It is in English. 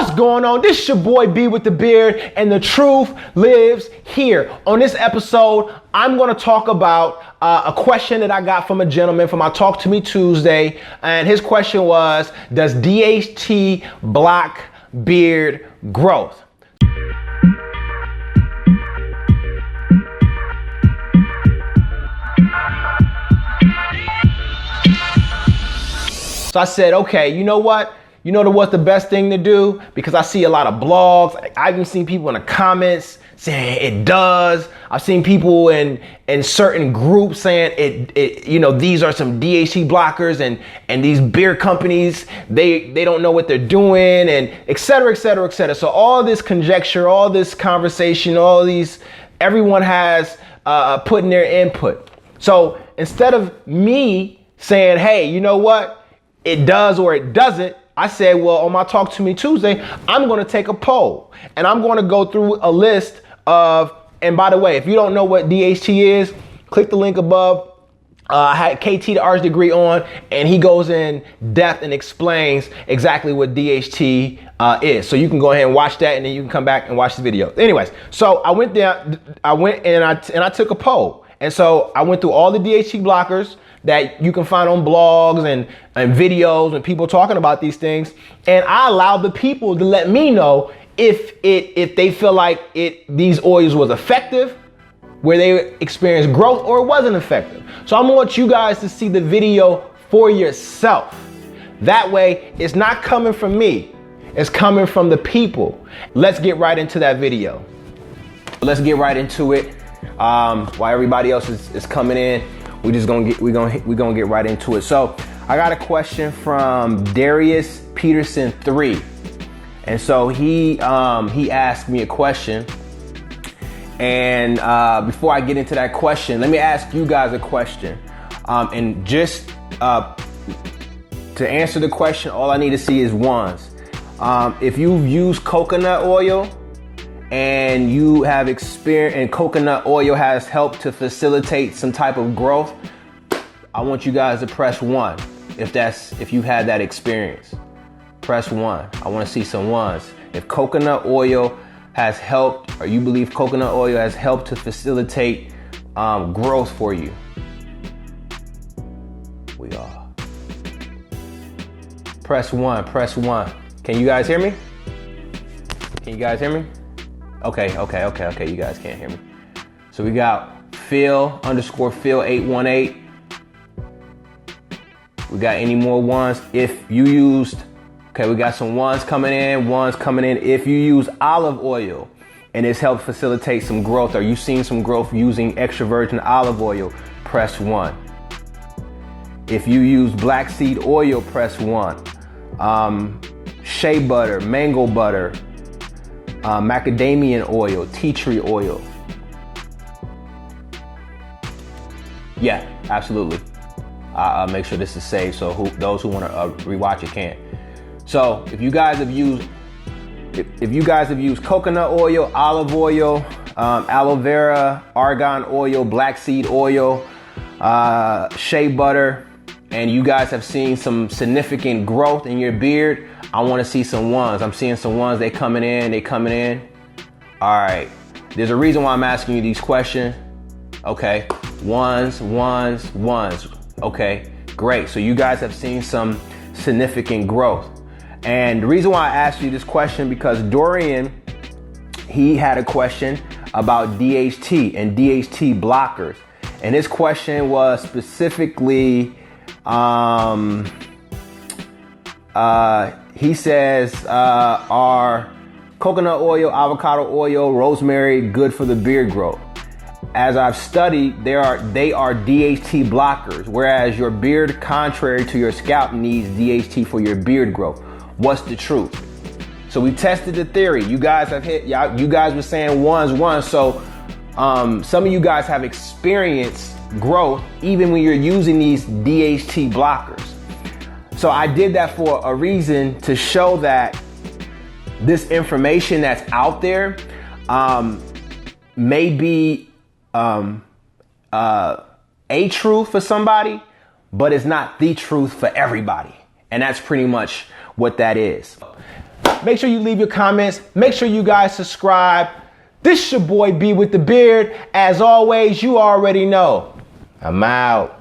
What's going on? This is your boy B with the beard, and the truth lives here. On this episode, I'm going to talk about a question that I got from a gentleman from my Talk to Me Tuesday, and his question was, does DHT block beard growth? So I said, okay, you know what? You know what's the best thing to do? Because I see a lot of blogs. I've even seen people in the comments saying it does. I've seen people in certain groups saying it these are some DHT blockers and these beer companies, they don't know what they're doing, and et cetera, et cetera, et cetera. So all this conjecture, all this conversation, everyone has put in their input. So instead of me saying, hey, you know what? It does or it doesn't, I said, well, on my Talk to Me Tuesday, I'm going to take a poll, and I'm going to go through a list of, and by the way, if you don't know what DHT is, click the link above. I had KT the Arts degree on, and he goes in depth and explains exactly what DHT is. So you can go ahead and watch that, and then you can come back and watch the video. Anyways, so I went and I took a poll. And so I went through all the DHT blockers that you can find on blogs and videos and people talking about these things. And I allowed the people to let me know if they feel like these oils was effective, where they experienced growth, or it wasn't effective. So I'm gonna want you guys to see the video for yourself. That way, it's not coming from me, it's coming from the people. Let's get right into that video. Let's get right into it. While everybody else is coming in, we're gonna get right into it. So I got a question from Darius Peterson 3, and so he asked me a question. And before I get into that question, let me ask you guys a question. And just to answer the question, all I need to see is ones. If you've used coconut oil and you have experience, and coconut oil has helped to facilitate some type of growth, I want you guys to press 1. If you've had that experience, press 1. I want to see some ones. If coconut oil has helped, or you believe coconut oil has helped to facilitate growth for you. We are. Press 1, press 1. Can you guys hear me? Can you guys hear me? Okay, you guys can't hear me. So we got Phil_Phil818. We got any more ones? If you used, we got some ones coming in. If you use olive oil and it's helped facilitate some growth, or you've seen some growth using extra virgin olive oil, press 1. If you use black seed oil, press 1. Shea butter, mango butter, macadamia oil, tea tree oil. Yeah, absolutely. I'll make sure this is saved so those who want to rewatch it can. So if you guys have used coconut oil, olive oil, aloe vera, argan oil, black seed oil, shea butter, and you guys have seen some significant growth in your beard, I want to see some ones. I'm seeing some ones. They coming in. All right. There's a reason why I'm asking you these questions. Okay. Ones. Okay. Great. So you guys have seen some significant growth. And the reason why I asked you this question, because Dorian, he had a question about DHT and DHT blockers. And his question was specifically, he says, are coconut oil, avocado oil, rosemary good for the beard growth? As I've studied, they are DHT blockers, whereas your beard, contrary to your scalp, needs DHT for your beard growth. What's the truth? So we tested the theory. You guys have hit, you guys were saying ones. So some of you guys have experienced growth even when you're using these DHT blockers. So I did that for a reason, to show that this information that's out there may be a truth for somebody, but it's not the truth for everybody. And that's pretty much what that is. Make sure you leave your comments. Make sure you guys subscribe. This your boy B with the beard. As always, you already know. I'm out.